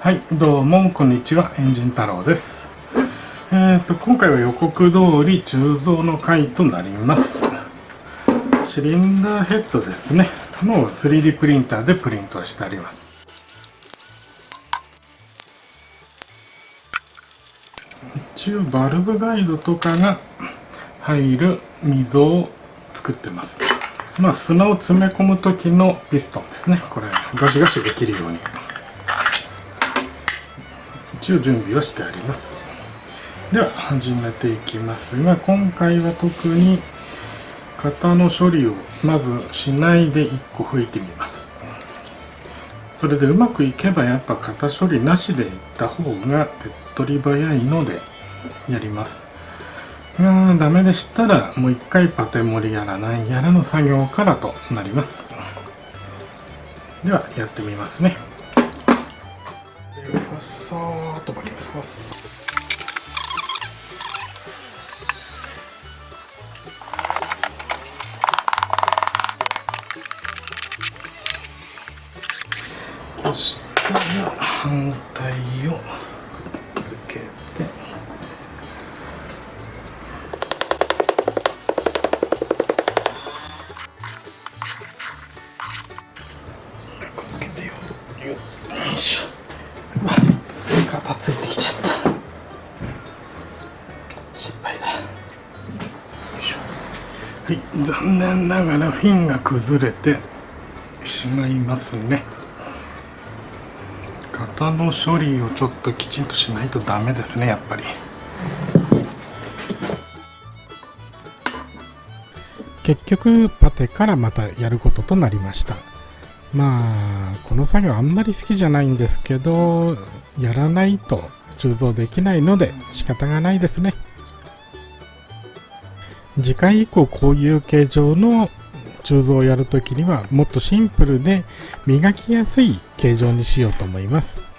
はい、どうもこんにちは、エンジン太郎です。今回は予告通り鋳造の回となります。シリンダーヘッドですね、の 3D プリンターでプリントしてあります。一応バルブガイドとかが入る溝を作ってます。砂を詰め込む時のピストンですね。これガシガシできるように一応準備をしてあります。では始めていきますが、今回は特に型の処理をまずしないで1個吹いてみます。それでうまくいけばやっぱ型処理なしでいった方が手っ取り早いのでやります。ダメでしたらもう一回パテ盛りやらなんやらの作業からとなります。ではやってみますね。ファッサーっと巻きます。ファッサーそしたら反対をくっつけてよいしょ。肩ついてきちゃった。失敗だ。よいしょ。はい、残念ながらフィンが崩れてしまいますね。型の処理をちょっときちんとしないとダメですね、やっぱり。結局パテからまたやることとなりました。この作業あんまり好きじゃないんですけど、やらないと鋳造できないので仕方がないですね。次回以降こういう形状の鋳造をやるときにはもっとシンプルで磨きやすい形状にしようと思います。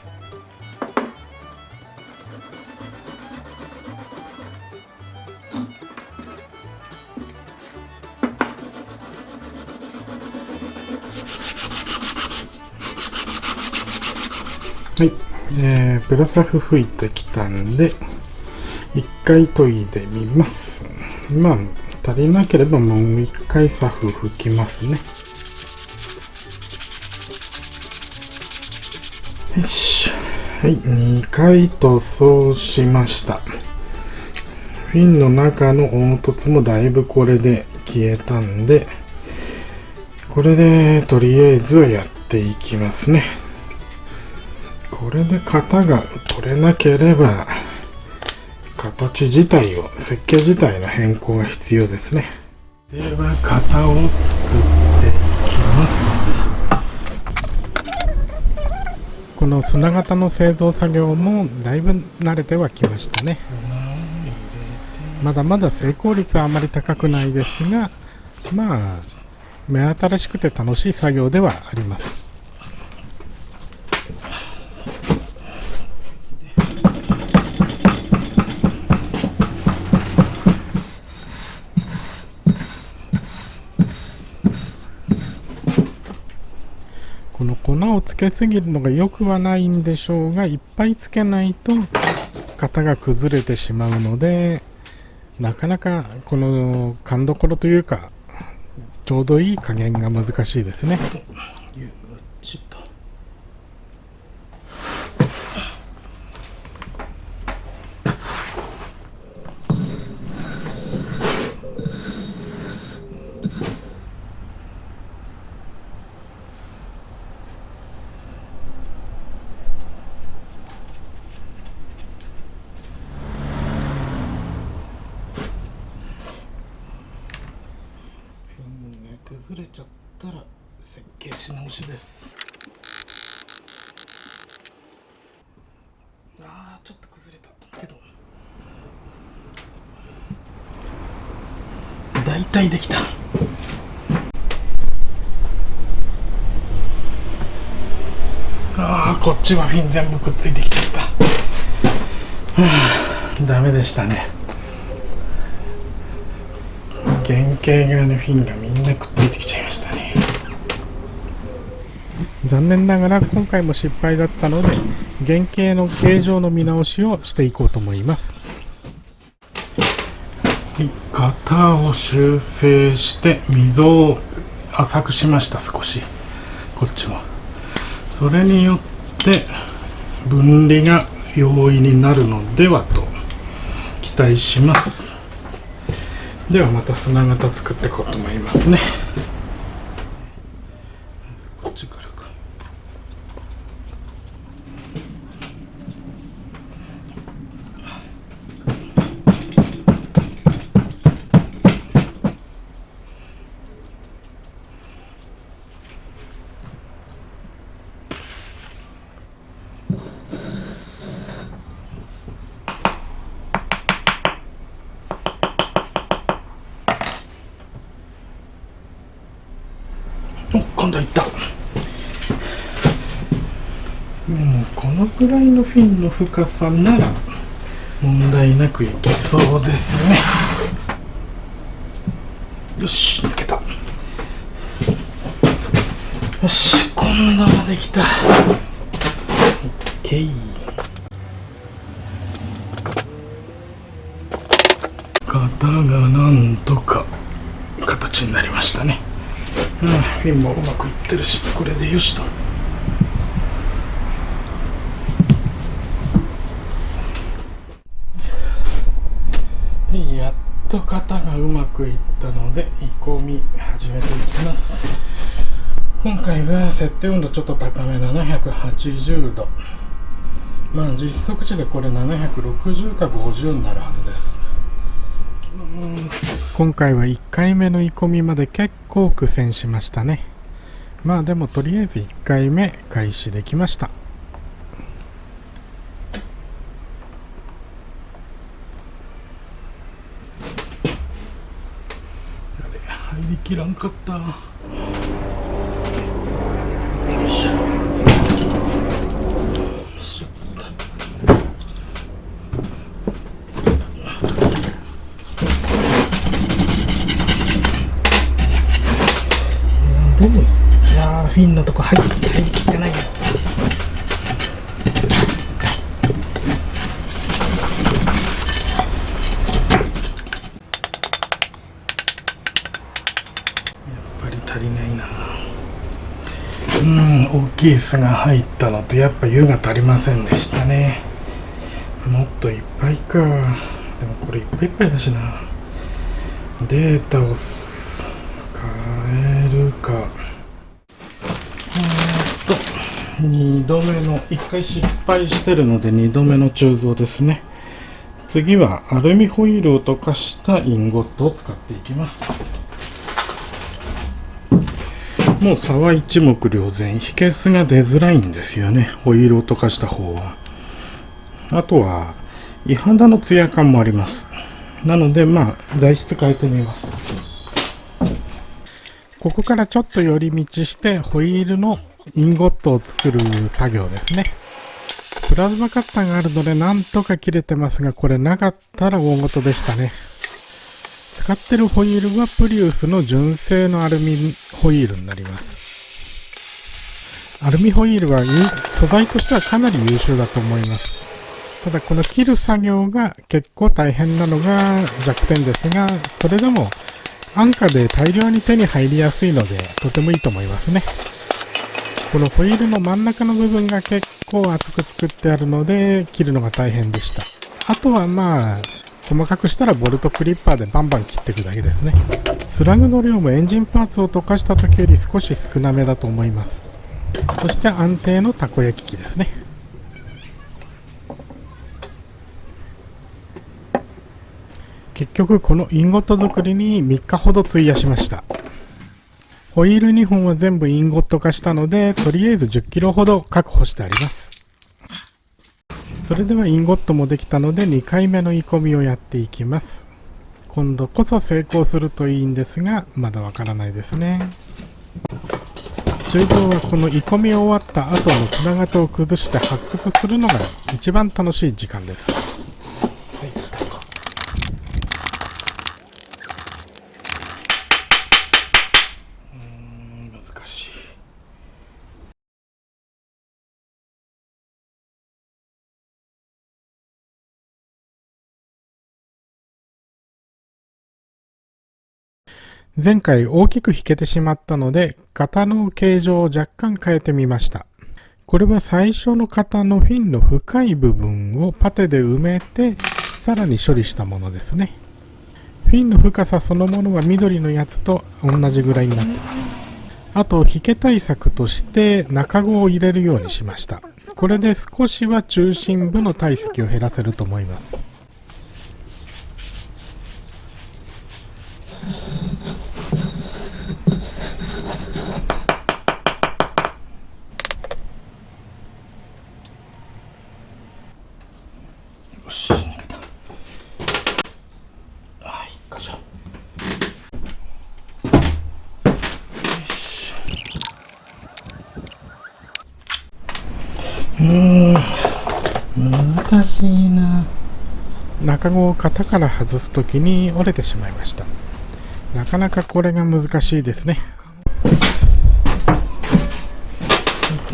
はい、プラサフ吹いてきたんで一回研いでみます。足りなければもう一回サフ吹きますね。よし、はい、2回塗装しました。フィンの中の凹凸もだいぶこれで消えたんで、これでとりあえずはやっていきますね。これで型が取れなければ形自体を設計自体の変更が必要ですね。では型を作っていきます。この砂型の製造作業もだいぶ慣れてはきましたね。まだまだ成功率はあまり高くないですが、目新しくて楽しい作業ではあります。この粉をつけすぎるのが良くはないんでしょうが、いっぱいつけないと型が崩れてしまうので、なかなかこの勘どころというかちょうどいい加減が難しいですね。崩れちゃったら設計し直しです。ちょっと崩れたけどだいたいできた。こっちはフィン全部くっついてきちゃった。ダメでしたね。原型側のフィンがみんなくっついてきちゃいましたね。残念ながら今回も失敗だったので、原型の形状の見直しをしていこうと思います。型を修正して溝を浅くしました。少しこっちも。それによって分離が容易になるのではと期待します。ではまた砂型作っていこうと思いますね。こっちからか。今度はいった。このくらいのフィンの深さなら問題なくいけそうですね。よし、抜けた。よし、今度はできた。 OK。 型がなんとか形になりましたね。フィンもうまくいってるし、これでよしと。やっと型がうまくいったので鋳込み始めていきます。今回は設定温度ちょっと高め、780度。実測値でこれ760か50になるはずです。今回は1回目の鋳込みまで結構苦戦しましたね。でもとりあえず1回目開始できました。入りきらんかった。よいしょ。でもフィンのとこ入りきってないよ。やっぱり足りないな。大きい巣が入ったのとやっぱ湯が足りませんでしたね。もっといっぱいか。でもこれいっぱいいっぱいだしな。データを変えるか。2度目の1回失敗してるので2度目の鋳造ですね。次はアルミホイルを溶かしたインゴットを使っていきます。もう差は一目瞭然。火消すが出づらいんですよね、ホイールを溶かした方は。あとは鋳肌のツヤ感もあります。なので材質変えてみます。ここからちょっと寄り道してホイールのインゴットを作る作業ですね。プラズマカッターがあるのでなんとか切れてますが、これなかったら大事でしたね。使ってるホイールはプリウスの純正のアルミホイールになります。アルミホイールは素材としてはかなり優秀だと思います。ただこの切る作業が結構大変なのが弱点ですが、それでも安価で大量に手に入りやすいのでとてもいいと思いますね。このホイールの真ん中の部分が結構厚く作ってあるので切るのが大変でした。あとは細かくしたらボルトクリッパーでバンバン切っていくだけですね。スラグの量もエンジンパーツを溶かした時より少し少なめだと思います。そして安定のたこ焼き器ですね。結局このインゴット作りに3日ほど費やしました。ホイール2本は全部インゴット化したので、とりあえず10キロほど確保してあります。それではインゴットもできたので2回目の鋳込みをやっていきます。今度こそ成功するといいんですが、まだわからないですね。鋳造はこの鋳込み終わった後の砂型を崩して発掘するのが一番楽しい時間です。前回大きく引けてしまったので、型の形状を若干変えてみました。これは最初の型のフィンの深い部分をパテで埋めて、さらに処理したものですね。フィンの深さそのものは緑のやつと同じぐらいになってます。あと、引け対策として中子を入れるようにしました。これで少しは中心部の体積を減らせると思います。よし、抜けた。一箇所。難しいな。中子を型から外すときに折れてしまいました。なかなかこれが難しいですね。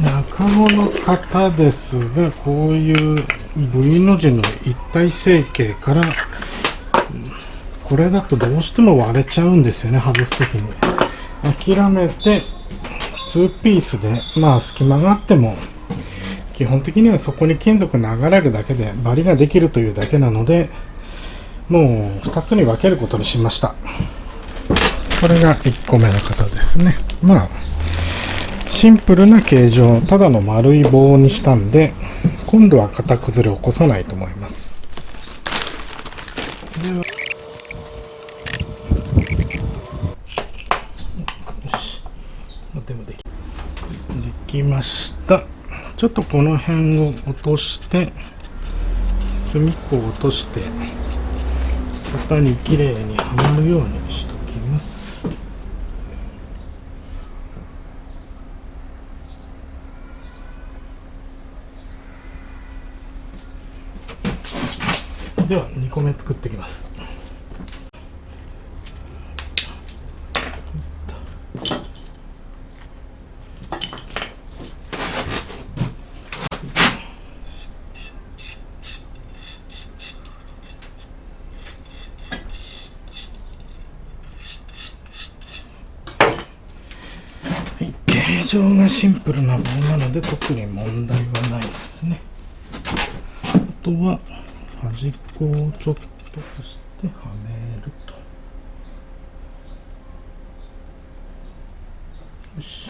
中子の型ですが、こういう V の字の一体成形から、これだとどうしても割れちゃうんですよね、外すときに。諦めて2ピースで、隙間があっても基本的にはそこに金属流れるだけでバリができるというだけなので、もう2つに分けることにしました。これが1個目の型ですね。シンプルな形状、ただの丸い棒にしたんで、今度は型崩れを起こさないと思います。では、よし、できました。ちょっとこの辺を落として、隅っこを落として、型にきれいにはまるようにしておきます。では2個目作っていきます。形状がシンプルな棒なので特に問題はないですね。あとは端っこをちょっと押してはめると。よし。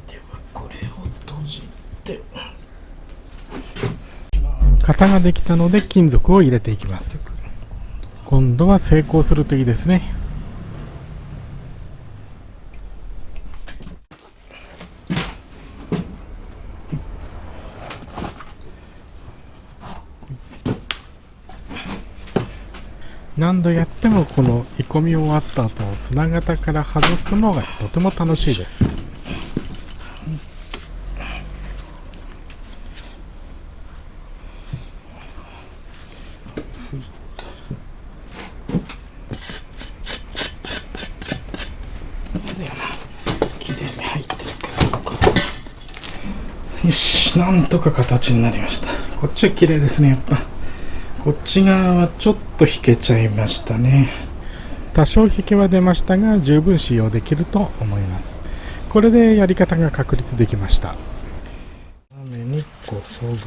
ではこれを閉じて。型ができたので金属を入れていきます。今度は成功するといいですね。何度やってもこの鋳込み終わった後砂型から外すのがとても楽しいです。きれいに入ってるから。よし、なんとか形になりました。こっちは綺麗ですね。やっぱこっち側はちょっと引けちゃいましたね。多少引けは出ましたが十分使用できると思います。これでやり方が確立できました。斜めにこそぐと、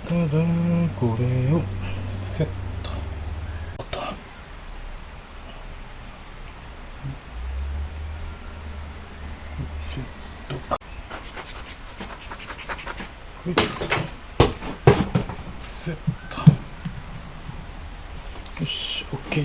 ただこれをセットと、セット。よし、OK。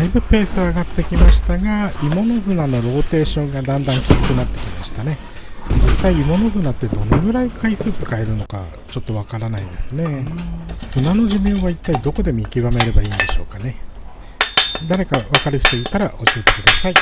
いぶペース上がってきましたが、芋の綱のローテーションがだんだんきつくなってきましたね。実際芋の綱ってどのぐらい回数使えるのかちょっとわからないですね。綱の寿命は一体どこで見極めればいいんでしょうかね。誰かわかる人いたら教えてください。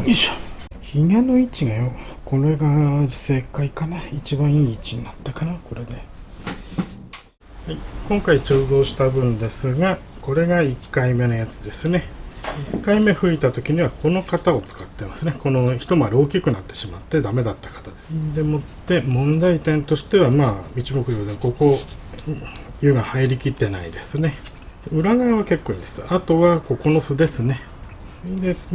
よいしょ。ひげの位置がよ、これが正解かな。一番いい位置になったかな、これで。はい、今回鋳造した分ですが、これが1回目のやつですね。1回目吹いた時にはこの型を使ってますね。この一回り大きくなってしまってダメだった型です。でもって問題点としては、一目瞭然、ここ湯が入りきってないですね。裏側は結構いいです。あとはここの巣ですね。です。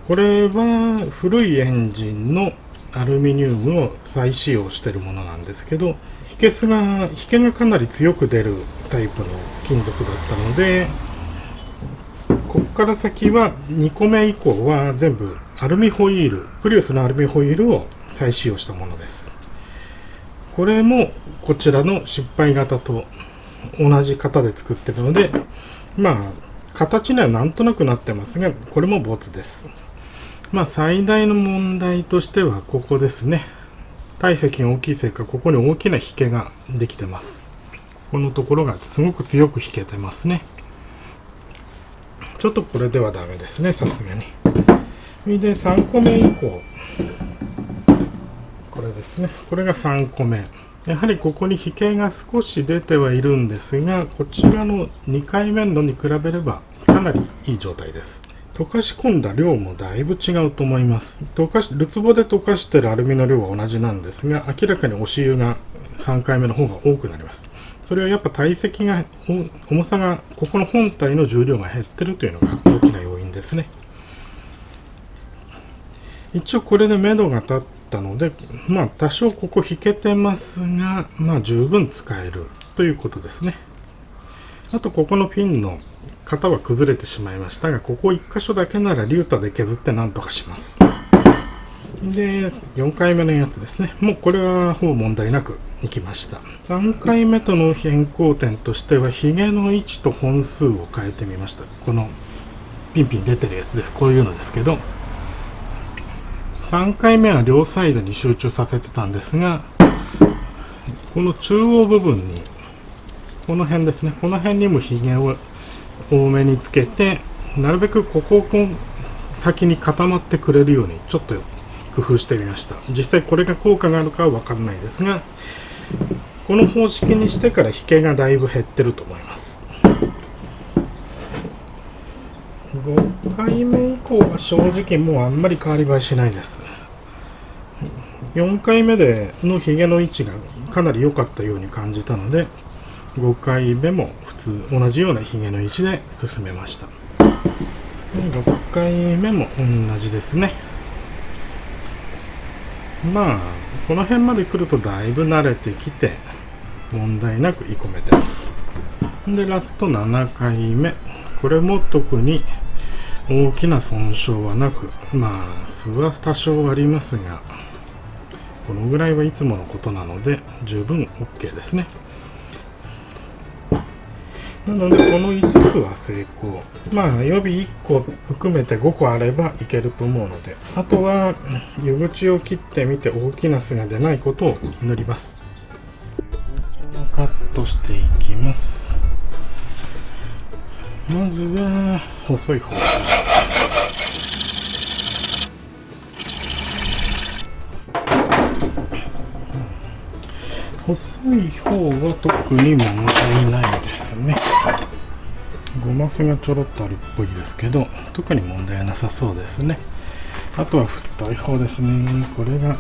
これは古いエンジンのアルミニウムを再使用しているものなんですけど、引けがかなり強く出るタイプの金属だったので、ここから先は2個目以降は全部アルミホイール、プリウスのアルミホイールを再使用したものです。これもこちらの失敗型と同じ型で作っているので、形にはなんとなくなってますが、これもボツです。最大の問題としてはここですね。体積が大きいせいか、ここに大きな引けができてます。このところがすごく強く引けてますね。ちょっとこれではダメですね、さすがに。で、3個目以降。これですね。これが3個目。やはりここに引けが少し出てはいるんですが、こちらの2回目のに比べればかなりいい状態です。溶かし込んだ量もだいぶ違うと思います。るつぼで溶かしているアルミの量は同じなんですが、明らかに押し湯が3回目の方が多くなります。それはやっぱ体積が、重さが、ここの本体の重量が減ってるというのが大きな要因ですね。一応これで目処が立ったので、多少ここ引けてますが、十分使えるということですね。あとここのピンの型は崩れてしまいましたが、ここ1箇所だけならリュータで削って何とかします。で、4回目のやつですね。もうこれはほぼ問題なくいきました。3回目との変更点としては、ヒゲの位置と本数を変えてみました。このピンピン出てるやつです。こういうのですけど、3回目は両サイドに集中させてたんですが、この中央部分に、この辺ですね、この辺にもヒゲを多めにつけて、なるべくここを先に固まってくれるようにちょっと工夫してみました。実際これが効果があるかは分かんないですが、この方式にしてから引けがだいぶ減ってると思います。5回目以降は正直もうあんまり変わり映えしないです。4回目でのヒゲの位置がかなり良かったように感じたので、5回目も普通同じようなヒゲの位置で進めました。6回目も同じですね。この辺まで来るとだいぶ慣れてきて問題なくい込めてます。でラスト7回目、これも特に大きな損傷はなく、巣は多少ありますが、このぐらいはいつものことなので十分 OK ですね。なのでこの5つは成功。予備1個含めて5個あればいけると思うので、あとは湯口を切ってみて大きな巣が出ないことを祈ります。カットしていきます。まずは細い方。細い方は特に問題ないですね。ゴマスがちょろっとあるっぽいですけど、特に問題なさそうですね。あとは太い方ですね。これが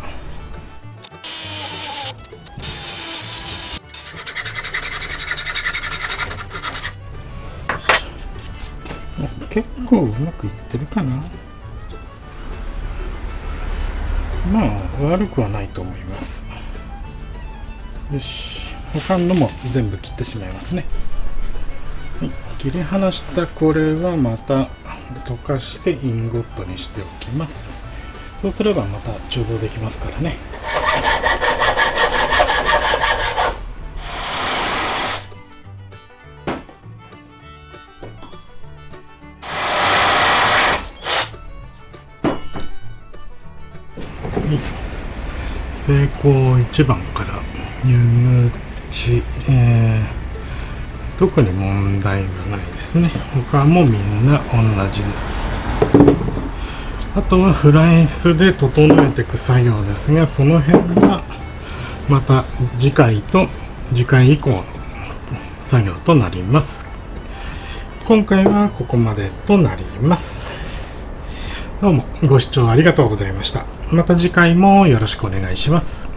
結構うまくいってるかな。悪くはないと思います。よし、他のも全部切ってしまいますね。はい、切り離したこれはまた溶かしてインゴットにしておきます。そうすればまた鋳造できますからね。成功1番から湯口、特に問題はないですね。他もみんな同じです。あとはフランスで整えていく作業ですが、その辺はまた次回以降の作業となります。今回はここまでとなります。どうもご視聴ありがとうございました。また次回もよろしくお願いします。